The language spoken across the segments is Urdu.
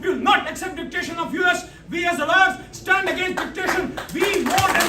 We will not accept dictation of US. We as lawyers stand against dictation. We more than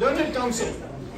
Learned Council.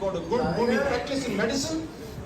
got a good booming practice in medicine,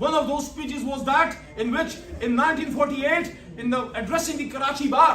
One of those speeches was that in which in 1948 in the addressing the Karachi bar,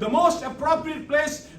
The most appropriate place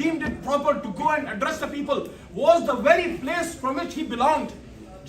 deemed it proper to go and address the people was the very place from which he belonged.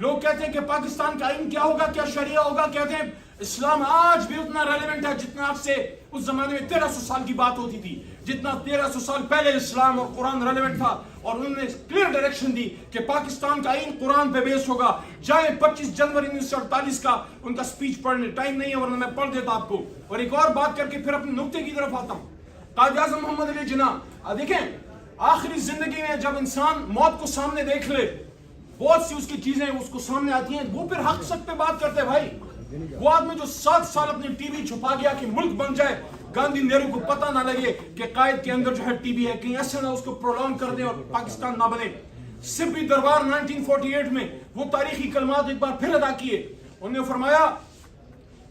لوگ کہتے ہیں کہ پاکستان کا آئین کیا ہوگا, کیا شریعہ ہوگا. کہتے ہیں اسلام آج بھی اتنا ریلیونٹ ہے جتنا آج سے اس زمانے میں 1300 سال کی بات ہوتی تھی, جتنا 1300 سال پہلے اسلام اور قرآن ریلیونٹ تھا. اور انہوں نے کلیئر ڈائریکشن دی کہ پاکستان کا آئین قرآن پہ بیس ہوگا. جائیں 25 جنوری 1948 کا ان کا سپیچ پڑھنے, ٹائم نہیں ہے ورنہ میں پڑھ دیتا آپ کو. اور ایک اور بات کر کے پھر اپنے نقطے کی طرف آتا ہوں. قائد اعظم محمد علی جناح, دیکھیں آخری زندگی میں جب انسان موت کو سامنے دیکھ لے, بہت سی اس کی چیزیں اس کو سامنے آتی ہیں, وہ پھر حق سب پہ بات کرتے ہیں. بھائی وہ آدمی جو 7 سال اپنی ٹی وی چھپا گیا کہ ملک بن جائے, گاندھی نہرو کو پتہ نہ لگے کہ قائد کے اندر جو ہے ٹی وی ہے, کہیں ایسا نہ اس کو پرولونگ کر دیں اور پاکستان نہ بنے. سپی دربار 1948 میں وہ تاریخی کلمات ایک بار پھر ادا کیے. انہوں نے فرمایا,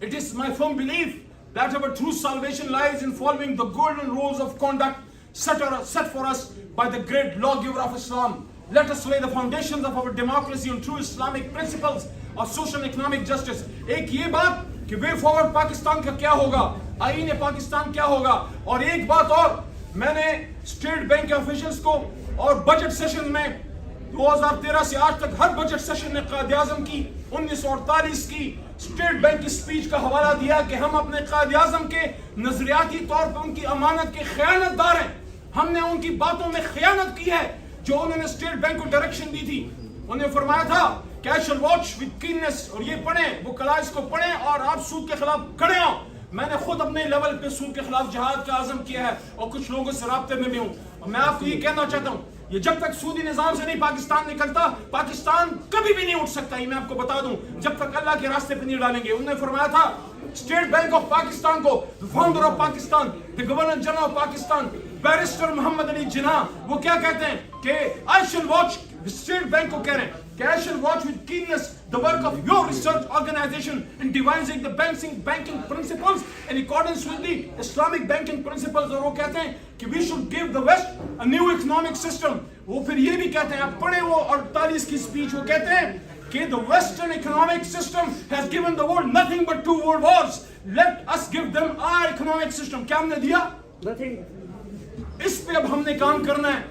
It is my firm belief that our true salvation lies in following the golden rules of conduct set for us by the great lawgiver of Islam. Let us lay the foundations of our democracy on true Islamic principles of social and economic justice. ایک یہ بات کہ وے فارورڈ پاکستان کا کیا ہوگا, آئین پاکستان کیا ہوگا. اور ایک بات اور, میں نے اسٹیٹ بینک کے آفیشلز کو اور بجٹ سیشن میں 2013 سے آج تک ہر بجٹ سیشن میں قائد اعظم کی 1948 کی اسٹیٹ بینک کی سپیچ کا حوالہ دیا کہ ہم اپنے قائد اعظم کے نظریاتی طور پر ان کی امانت کے خیانت دار ہیں. ہم نے ان کی باتوں میں خیانت کی ہے جو انہوں نے اسٹیٹ بینک کو ڈائریکشن دی تھی. انہوں نے فرمایا تھا کہ I shall watch with keenness, اور یہ پڑھیں, وہ کلائس کو پڑھیں اور آپ سود کے خلاف کھڑے ہوں. میں نے خود اپنے لیول پہ سود کے خلاف جہاد کا عزم کیا ہے اور کچھ لوگوں سے رابطے میں بھی ہوں. اور میں آپ کو یہ کہنا چاہتا ہوں, یہ جب تک سودی نظام سے نہیں پاکستان نکلتا, پاکستان کبھی بھی نہیں اٹھ سکتا. یہ میں آپ کو بتا دوں, جب تک اللہ کے راستے پہ نہیں ڈالیں گے. انہوں نے فرمایا تھا اسٹیٹ بینک آف پاکستان کو, founder of Pakistan, the governor general of Pakistan, barrister Muhammad Ali Jinnah, وہ کیا کہتے ہیں کہ I shall watch, state bank کو کہہ رہے ہیں کہ I shall watch with keenness the work of your research organization in devising the banking principles in accordance with the Islamic banking principles. اور وہ کہتے ہیں کہ we should give the West a new economic system. وہ پھر یہ بھی کہتے ہیں, آپ پڑھیں وہ 48 کی سپیچ, وہ کہتے ہیں کہ the Western economic system has given the world nothing but 2 world wars. Let us give them our economic system. کیا ہم نے دیا؟ Nothing. اس پہ اب ہم نے کام کرنا ہے.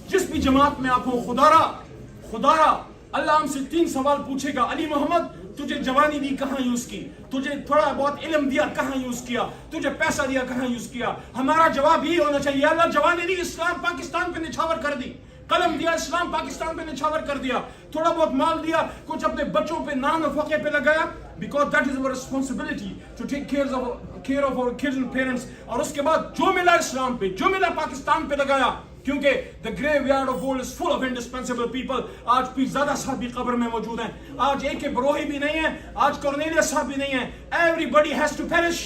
جس بھی جماعت میں آپ ہو, خدا را اللہ ہم سے 3 سوال پوچھے گا. علی محمد, تجھے جوانی دی کہاں یوز کی, تجھے تھوڑا بہت علم دیا کہاں یوز کیا, تجھے پیسہ دیا کہاں یوز کیا. ہمارا جواب یہ ہونا چاہیے, اللہ جوانی دی, اسلام پاکستان پہ نچھاور کر دی. قلم دیا, اسلام پاکستان پہ نچھاور کر دیا. تھوڑا بہت مال دیا, کچھ اپنے بچوں پہ, نان و فقے پہ لگایا, because that is our responsibility to take care of our kids and parents. اور اس کے بعد جو ملا اسلام پہ, جو ملا پاکستان پہ لگایا, کیونکہ the graveyard of gold is full of indispensable people. آج پیرزادہ صاحب بھی قبر میں موجود ہیں, آج اے کے بروہی بھی نہیں ہیں, آج کورنیلیس صاحب بھی نہیں ہیں. Everybody has to perish.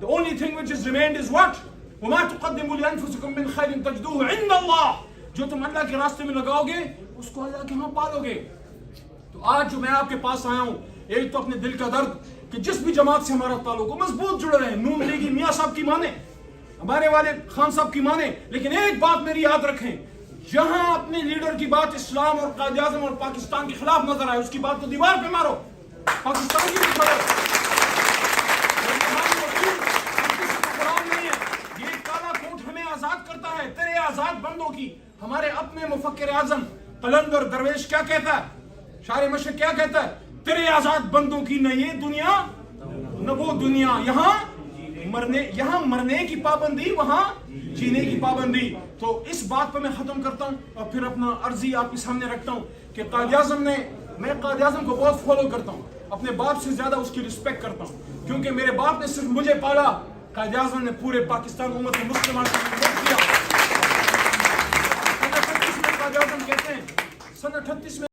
The only thing which is remained is what? وَمَا تُقَدِّمُوا لِأَنفُسِكُم مِّن خَيْرٍ تَجِدُوهُ عِندَ اللَّهِ. جو تم اللہ کے راستے میں لگاؤ گے اس کو اللہ کے ہاں پالو گے. تو آج جو میں آپ کے پاس آیا ہوں, ایک تو اپنے دل کا درد کہ جس بھی جماعت سے ہمارا تعلق ہو, مضبوط جڑ رہے ہیں, نون لیگی میاں صاحب کی مانے, ہمارے والے خان صاحب کی مانے, لیکن ایک بات میری یاد رکھیں, جہاں اپنے لیڈر کی بات اسلام اور قائد اعظم اور پاکستان کے خلاف نظر آئے, اس کی بات کو دیوار پہ مارو. پاکستان کی بھی خبر قرآن نہیں ہے, یہ کالا کوٹ ہمیں آزاد کرتا ہے تیرے آزاد بندوں کی. ہمارے اپنے مفکر اعظم قلندر درویش کیا کہتا ہے, شاعر مشرق کیا کہتا ہے, تیرے آزاد بندوں کی نہ یہ دنیا نہ وہ دنیا, یہاں مرنے کی پابندی, وہاں جینے کی پابندی. تو اس بات پہ میں ختم کرتا ہوں اور پھر اپنا عرضی آپ کے سامنے رکھتا ہوں کہ قائد اعظم نے, میں قائد اعظم کو بہت فالو کرتا ہوں, اپنے باپ سے زیادہ اس کی رسپیکٹ کرتا ہوں, کیونکہ میرے باپ نے صرف مجھے پالا, قائد اعظم نے پورے پاکستان امت مسلمان کو خدمت کیا. سن 38 میں قائد اعظم کہتے ہیں, سن 38 میں